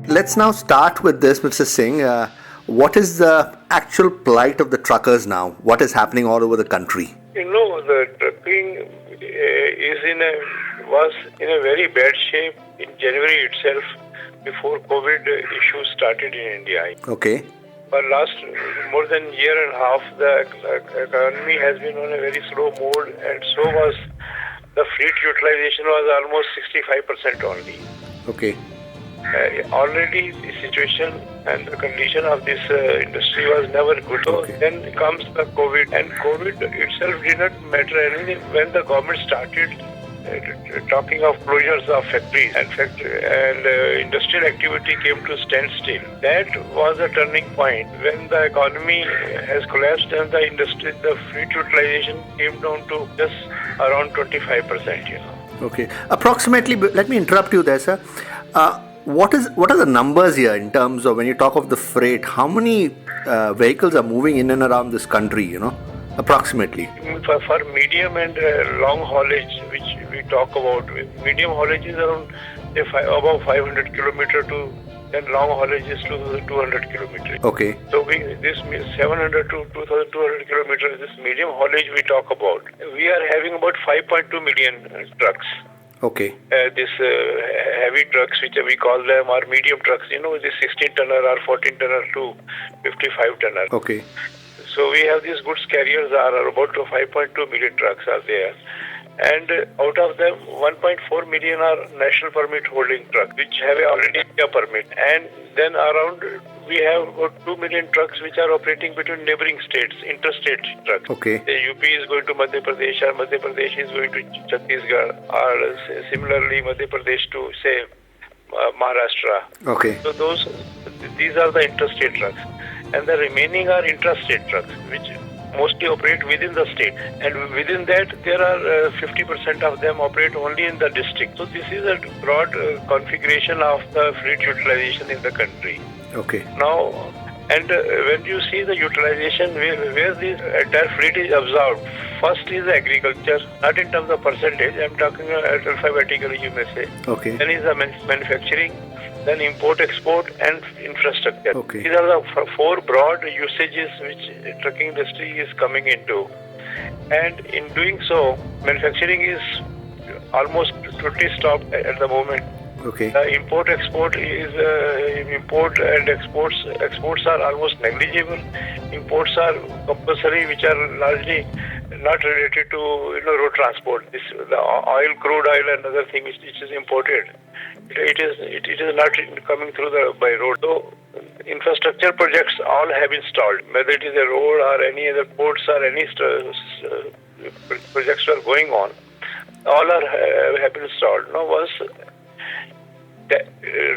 let's now start with this, Mr. Singh. What is the actual plight of the truckers now? What is happening all over the country? The trucking was in a very bad shape in January itself, before COVID issues started in India. Okay. For last more than a year and a half, the economy has been on a very slow mode, and so was the fleet utilization was almost 65% only. Okay. Already the situation and the condition of this industry was never good. So then comes the COVID, and COVID itself did not matter anything when the government started talking of closures of factories and industrial activity came to standstill. That was a turning point when the economy has collapsed and the fleet utilization came down to just around 25%. Okay. Approximately, let me interrupt you there, sir. What are the numbers here in terms of when you talk of the freight? How many vehicles are moving in and around this country, approximately? For medium and long haulage, which we talk about, medium haulage is around above 500 kilometers to, and long haulage is to 200 kilometers. Okay. So this means 700 to 2,200 kilometers, this medium haulage we talk about. We are having about 5.2 million trucks. Okay. This heavy trucks, which we call them, are medium trucks. This 16-tonner or 14-tonner to 55-tonner. Okay. So we have these goods carriers are about 5.2 million trucks are there. And out of them, 1.4 million are national permit holding trucks, which have already a permit. And then around, we have about 2 million trucks which are operating between neighboring states, interstate trucks. Okay. The UP is going to Madhya Pradesh, or Madhya Pradesh is going to Chhattisgarh, or similarly Madhya Pradesh to, say, Maharashtra. Okay. So these are the interstate trucks. And the remaining are intrastate trucks, which mostly operate within the state, and within that there are 50% of them operate only in the district. So this is a broad configuration of the fleet utilization in the country. Okay. Now, and when you see the utilization where this entire fleet is absorbed, first is agriculture, not in terms of percentage, I'm talking alphabetically, you may say. Okay. Then is the manufacturing, then import-export and infrastructure. Okay. These are the four broad usages which trucking industry is coming into. And in doing so, manufacturing is almost totally stopped at the moment. Okay. Import-export is import and exports are almost negligible. Imports are compulsory, which are largely not related to road transport. The oil, crude oil, and other things which is imported. It is not coming through by road. So infrastructure projects all have been stalled. Whether it is a road or any other ports or any projects are going on, all have been stalled. Now, once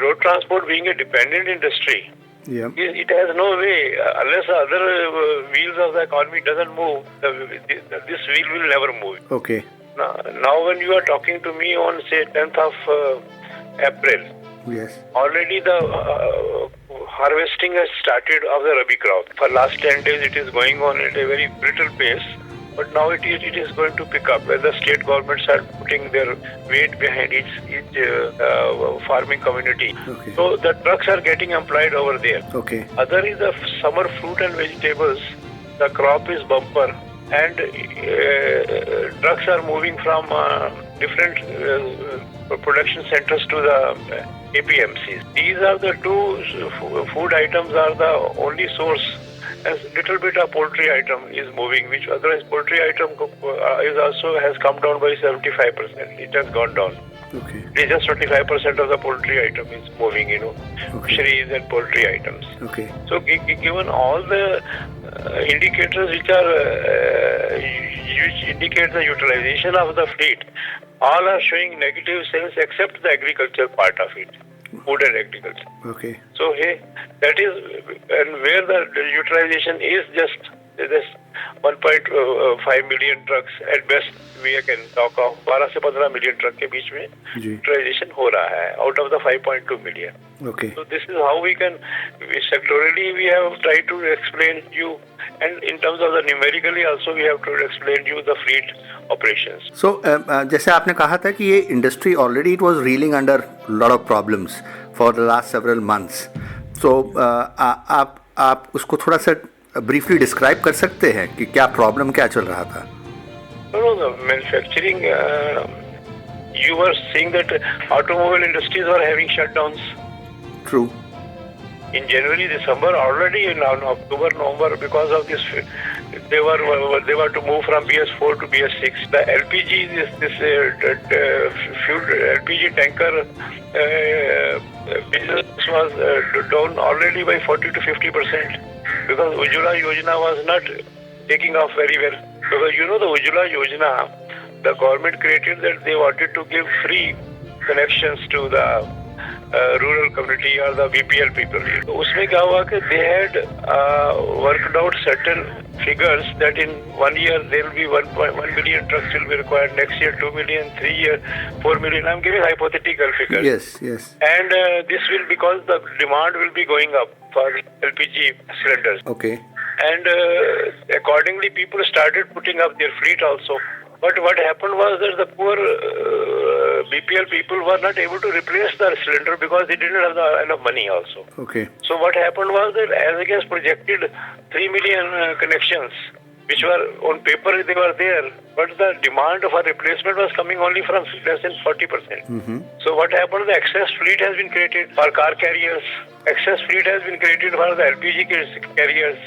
road transport being a dependent industry, it has no way, unless the other wheels of the economy doesn't move, this wheel will never move. Okay. Now when you are talking to me on, say, 10th of April, yes, already the harvesting has started of the rabi crop. For last 10 days it is going on at a very brittle pace, but now it is going to pick up as the state governments are putting their weight behind each farming community. Okay. So the trucks are getting employed over there. Okay. Other is the summer fruit and vegetables. The crop is bumper, and trucks are moving from different production centers to the APMCs. These are the two food items are the only source. A little bit of poultry item is moving, which otherwise poultry item has come down by 75%. It has gone down. Okay. It is just 25% of the poultry item is moving, fisheries and poultry items. Okay. So given all the indicators which indicate the utilization of the fleet, all are showing negative sense except the agriculture part of it. Food and agriculture. Okay. So that is, and where the utilization is just 1.5 million trucks at best we can talk of 12 से 15 million truck के बीच में utilization हो रहा है out of the 5.2 million. Okay. So this is how we can sectorally we have tried to explain you, and in terms of the numerically also we have to explain you the fleet operations. So जैसे आपने कहा था कि ये industry already it was reeling under a lot of problems for the last several months. So आप उसको थोड़ा सा briefly describe कर सकते हैं कि क्या problem क्या चल रहा था? No, the manufacturing. You were seeing that automobile industries were having shutdowns. True. In January, December, already in October, November, because of this, they were to move from BS4 to BS6. The LPG, fuel LPG tanker business was down already by 40 to 50% because Ujjwala Yojana was not taking off very well. Because you know the Ujjwala Yojana, the government created that they wanted to give free connections to the rural community or the BPL people. उसमें क्या हुआ कि they had worked out certain figures that in 1 year there will be 1 million trucks will be required, next year 2 million, 3 year 4 million. I'm giving hypothetical figures. Yes. And this will because the demand will be going up for LPG cylinders. Okay. And accordingly people started putting up their fleet also. But what happened was that the poor BPL people were not able to replace the cylinder because they didn't have enough money also. Okay. So what happened was that as against projected 3 million connections, which were on paper they were there, but the demand for replacement was coming only from less than 40%. Mm-hmm. So what happened? The excess fleet has been created for car carriers. Excess fleet has been created for the LPG carriers.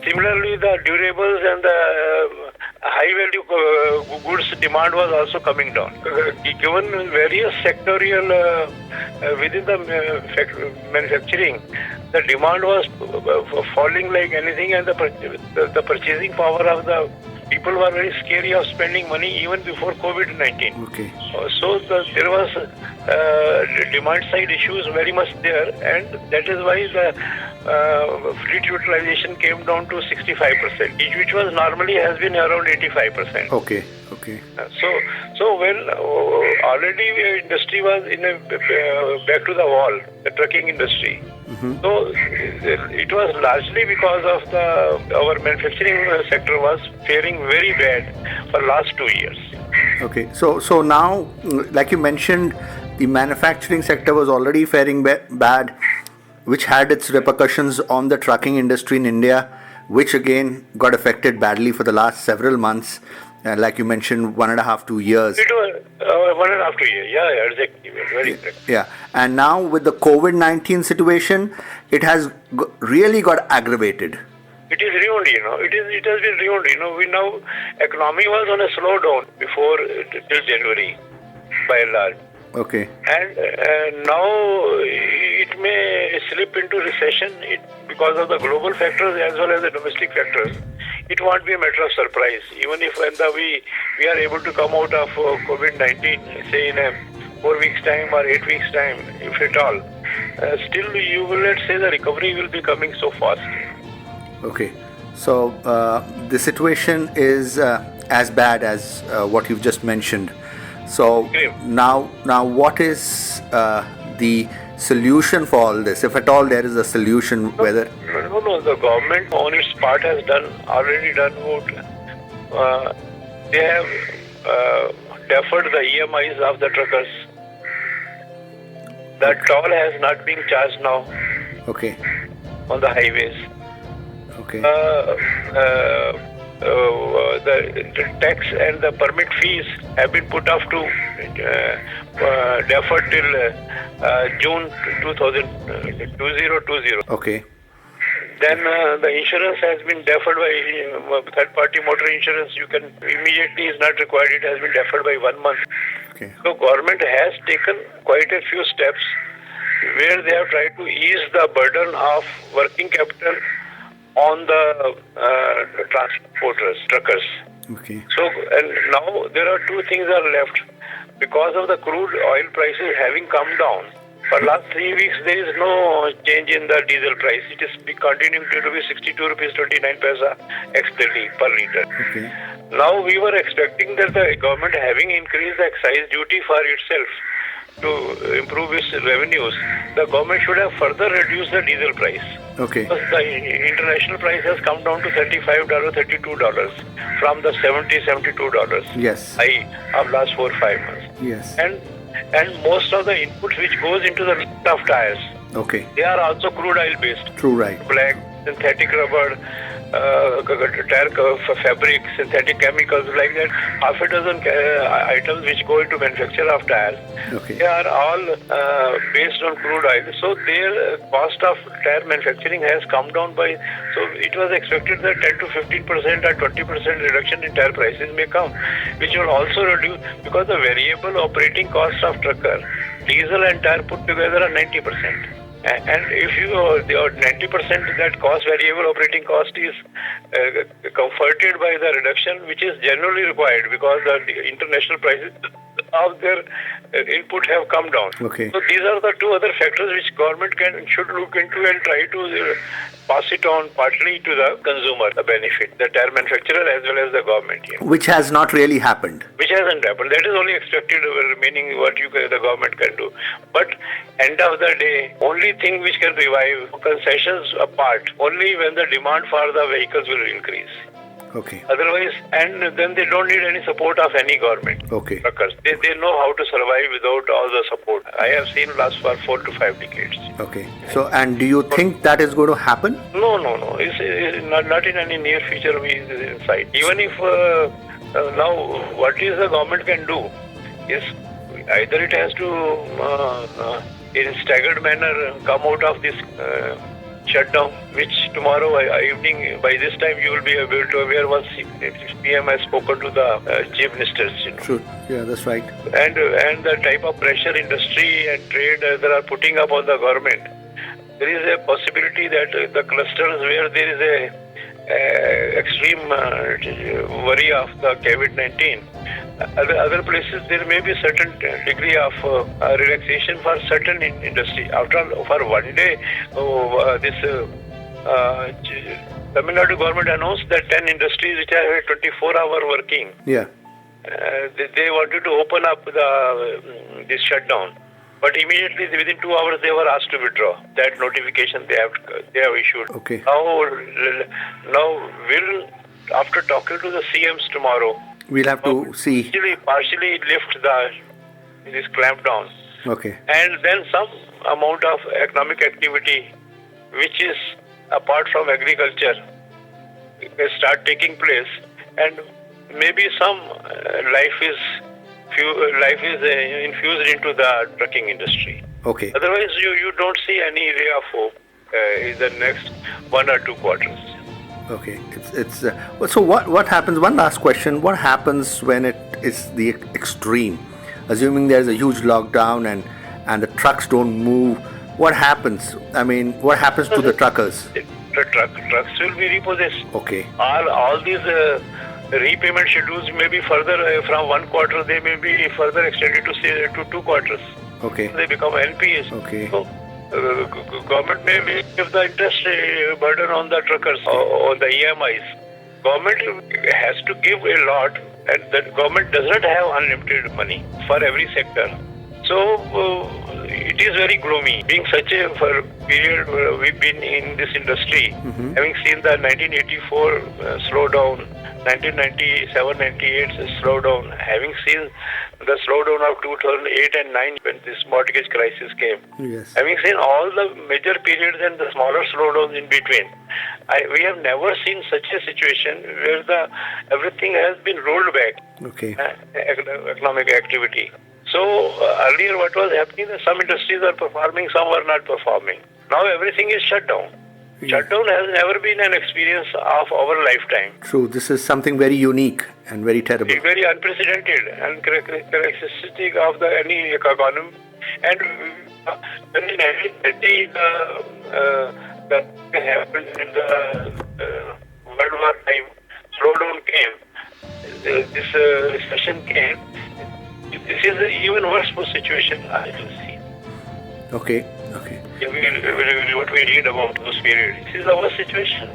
Similarly, the durables and the high-value goods demand was also coming down. Given various sectorial within the manufacturing, the demand was falling like anything, and the purchasing power of the people were very scary of spending money even before COVID-19. Okay. So there was demand side issues very much there, and that is why the fleet utilization came down to 65%, which was normally has been around 85%. Okay. So when already industry was in a back to the wall, the trucking industry. Mm-hmm. So it was largely because of our manufacturing sector was faring very bad for last 2 years. Okay. So now, like you mentioned, the manufacturing sector was already faring bad, which had its repercussions on the trucking industry in India, which again got affected badly for the last several months. Like you mentioned, 1.5 to 2 years. It was 1.5 to 2 years. Yeah, exactly. Very correct. Yeah, and now with the COVID-19 situation, it has really got aggravated. It is ruined, It has been ruined, We now economy was on a slowdown before till January, by and large. Okay. And now it may slip into recession because of the global factors as well as the domestic factors. It won't be a matter of surprise. Even if when we are able to come out of COVID-19, say in a 4 weeks time or 8 weeks time, if at all, still you will not say the recovery will be coming so fast. Okay. So the situation is as bad as what you've just mentioned. So now what is the solution for all this, if at all there is a solution? Whether no, the government on its part has already done what they have deferred the EMIs of the truckers. The toll has not been charged now. Okay. On the highways. Okay. The tax and the permit fees have been put off to deferred till June 2020. Okay. Then the insurance has been deferred by third-party motor insurance. You can immediately is not required. It has been deferred by 1 month. Okay. So government has taken quite a few steps where they have tried to ease the burden of working capital on the transporters, truckers. Okay. So, and now there are two things are left. Because of the crude oil prices having come down, For last 3 weeks, there is no change in the diesel price. It is continuing to be 62 rupees 29 paisa per liter. Okay. Now we were expecting that the government, having increased the excise duty for itself to improve its revenues, the government should have further reduced the diesel price. Okay. Because the international price has come down to $35, $32 from the $70, $72 Yes. high of last 4-5 months. Yes. And most of the inputs which goes into the of tires, Okay. they are also crude oil based. True, right. Black, synthetic rubber, tire fabric, synthetic chemicals, like that. Half a dozen items which go into manufacture of tires. Okay. They are all based on crude oil. So their cost of tire manufacturing has come down by. So it was expected that 10 to 15% or 20% reduction in tire prices may come, which will also reduce, because the variable operating cost of trucker, diesel and tire put together are 90%. And if you the 90% that cost, variable operating cost, is comforted by the reduction which is generally required, because the international prices of their input have come down. Okay. So these are the two other factors which government should look into and try to pass it on partly to the consumer, the benefit, the tire manufacturer as well as the government. Which has not really happened. Which hasn't happened. That is only expected, remaining what the government can do. But end of the day, only thing which can revive, concessions apart, only when the demand for the vehicles will increase. Okay. Otherwise, and then they don't need any support of any government. Okay. Truckers. They know how to survive without all the support. I have seen last for 4 to 5 decades. Okay. So, and do you think that is going to happen? No. It's not in any near future in sight. Even if now, what is the government can do is either it has to, in staggered manner, come out of this shutdown, which tomorrow evening, by this time, you will be able to aware once PM has spoken to the chief ministers. True. Yeah, that's right. And the type of pressure industry and trade that are putting up on the government, there is a possibility that the clusters where there is a extreme worry of the COVID-19, other places there may be certain degree of relaxation for certain industry. After all, for one day, Tamil Nadu government announced that 10 industries which are 24-hour working. Yeah. They wanted to open up this shutdown. But immediately, within 2 hours, they were asked to withdraw that notification they have issued. Okay. Now, after talking to the CMs tomorrow, we'll have to see. Partially lift this clampdown. Okay. And then some amount of economic activity, which is apart from agriculture, will start taking place, and maybe some life is infused into the trucking industry. Okay. Otherwise, you don't see any ray of hope in the next 1 or 2 quarters. Okay. So what happens? One last question. What happens when it is the extreme? Assuming there's a huge lockdown and the trucks don't move, what happens? I mean, what happens to the truckers? The trucks will be repossessed. Okay. All these repayment schedules may be further from 1 quarter. They may be further extended to 2 quarters. Okay. They become NPAs. Okay. So, government may give the interest burden on the truckers on the EMIs. Government has to give a lot, and the government does not have unlimited money for every sector. So it is very gloomy. Being such a period we've been in this industry, having seen the 1984 slowdown, 1997-98 slowdown, having seen the slowdown of 2008 and 9 when this mortgage crisis came. Yes. Having seen all the major periods and the smaller slowdowns in between, we have never seen such a situation where everything has been rolled back. Okay. Economic activity. So earlier what was happening, some industries are performing, some are not performing. Now everything is shut down. Shutdown has never been an experience of our lifetime. True, this is something very unique and very terrible. It's very unprecedented and characteristic of any economy. And when in 1930 that happened in the World War time, slowdown came, this recession came. This is an even worse situation I will see. Okay. Okay. What we read about those periods. This is our situation.